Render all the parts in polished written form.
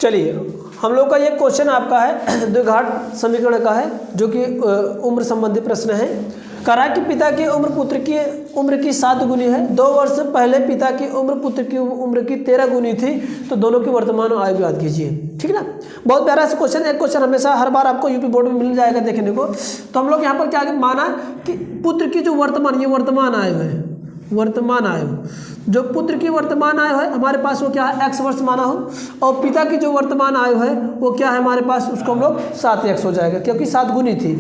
चलिए, हम लोग का ये क्वेश्चन आपका है द्विघात समीकरण का है, जो कि उम्र संबंधी प्रश्न है। कह रहा है कि पिता की उम्र पुत्र की उम्र की 7 गुनी है। 2 वर्ष पहले पिता की उम्र पुत्र की उम्र की 13 गुनी थी, तो दोनों की वर्तमान आयु ज्ञात कीजिए। ठीक है ना, बहुत प्यारा सा क्वेश्चन है। क्वेश्चन हमेशा हर बार आपको यूपी बोर्ड में मिल जाएगा देखने को। तो हम लोग यहाँ पर क्या माना कि पुत्र की जो वर्तमान, ये वर्तमान आयु है, वर्तमान आयु, जो पुत्र की वर्तमान आयु है हमारे पास वो क्या है, x वर्ष माना हो, और पिता की जो वर्तमान आयु है वो क्या है हमारे पास, उसको हम लोग 7x हो जाएगा, क्योंकि 7 गुनी थी,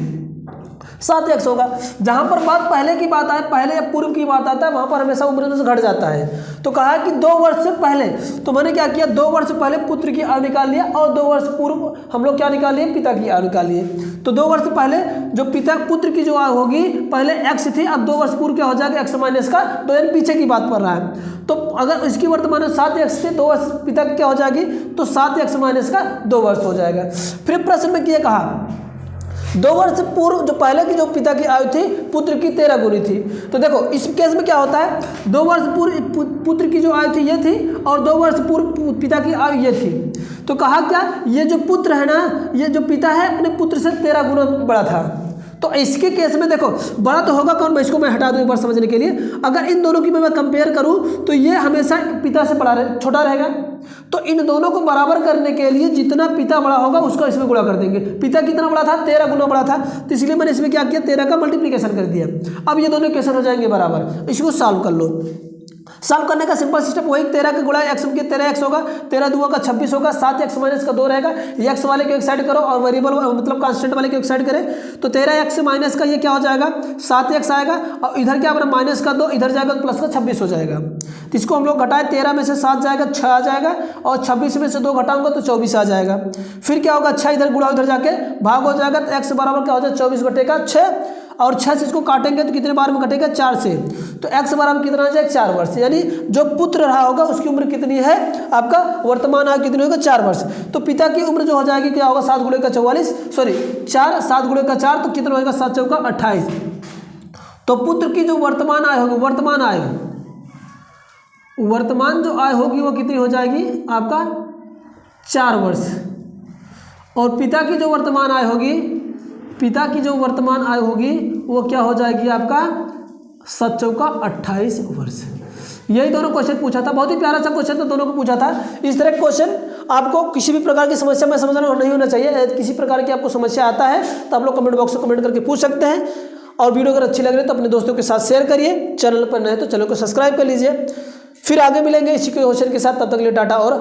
7x होगा। जहाँ पर बात पहले की बात आए, पहले या पूर्व की बात आता है, वहाँ पर हमेशा उम्र से घट जाता है। तो कहा कि 2 वर्ष से पहले, तो मैंने क्या किया, 2 वर्ष पहले पुत्र की आयु निकाल लिया, और 2 वर्ष पूर्व हम लोग क्या निकाल लिए, पिता की आयु निकाल लिए। तो 2 वर्ष पहले जो पिता पुत्र की जो आयु होगी, पहले x थी, अब 2 वर्ष पूर्व क्या हो जाएगा, x माइनस का 2, यानी पीछे की बात कर रहा है। तो अगर इसकी वर्तमान 7x थी, 2 वर्ष पिता की क्या हो जाएगी, तो 7x माइनस का 2 वर्ष हो जाएगा। फिर प्रश्न में क्या कहा, 2 वर्ष पूर्व जो पहले की जो पिता की आयु थी पुत्र की 13 गुनी थी। तो देखो इस केस में क्या होता है, 2 वर्ष पूर्व पुत्र की जो आयु थी ये थी, और 2 वर्ष पूर्व पिता की आयु ये थी। तो कहा क्या, ये जो पुत्र है ना, ये जो पिता है अपने पुत्र से 13 गुना बड़ा था। तो इसके केस में देखो बड़ा तो होगा कौन, इसको मैं हटा दूं एक बार समझने के लिए। अगर इन दोनों की मैं कंपेयर करूं तो ये हमेशा पिता से छोटा रहेगा। तो इन दोनों को बराबर करने के लिए जितना पिता बड़ा होगा उसको इसमें गुणा कर देंगे। पिता कितना बड़ा था, 13 गुना बड़ा था, तो इसलिए मैंने इसमें क्या किया, 13 का मल्टीप्लिकेशन कर दिया। अब ये दोनों इक्वेशन हो जाएंगे बराबर। इसको सॉल्व कर लो। सॉल्व करने का सिंपल सिस्टम वही, 13 का गुणा x के 13x होगा, 13 दूना का 26 होगा, 7x माइनस का 2 रहेगा। x वाले को एक साइड करो और वेरिएबल मतलब कांस्टेंट वाले को एक साइड करें, तो 13x माइनस का ये क्या हो जाएगा, 7x आएगा, और इधर क्या बना माइनस का 2, इधर जाएगा तो प्लस का 26 हो जाएगा। तो इसको हम लोग घटाए, 13 में से 7 जाएगा 6 आ जाएगा, और 26 में से 2 घटाऊंगा तो 24 आ जाएगा। फिर क्या होगा, 6 इधर गुणा, उधर जाके भाग हो जाएगा, तो x बराबर क्या हो जाएगा 24/6, और 6 से इसको काटेंगे तो कितने बार में कटेगा, 4 से। तो x बराबर कितना आ जाएगा, 4 वर्ष। यानी जो पुत्र रहा होगा उसकी उम्र कितनी है, आपका वर्तमान आयु कितनी होगा, 4 वर्ष। तो पिता की उम्र जो हो जाएगी क्या होगा, 7 गुणे का 44, सॉरी 4, 7 गुणे का 4, तो कितना होगा, 7 चौका 28। तो पुत्र की जो वर्तमान आयु होगी, वर्तमान जो आयु होगी वो कितनी हो जाएगी आपका 4 वर्ष। और पिता की जो वर्तमान आयु होगी, पिता की जो वर्तमान आयु होगी वो क्या हो जाएगी आपका 7 चौका 28 वर्ष। यही दोनों क्वेश्चन पूछा था, बहुत ही प्यारा सा क्वेश्चन था, दोनों को पूछा था। इस तरह क्वेश्चन आपको किसी भी प्रकार की समस्या में समझना नहीं होना चाहिए। किसी प्रकार की आपको समस्या आता है तो आप लोग कमेंट बॉक्स में कमेंट करके पूछ सकते हैं। और वीडियो अगर अच्छी लग रही है तो अपने दोस्तों के साथ शेयर करिए। चैनल पर नए तो चैनल को सब्सक्राइब कर लीजिए। फिर आगे मिलेंगे इसी क्वेश्चन के साथ, तब तक के लिए टाटा और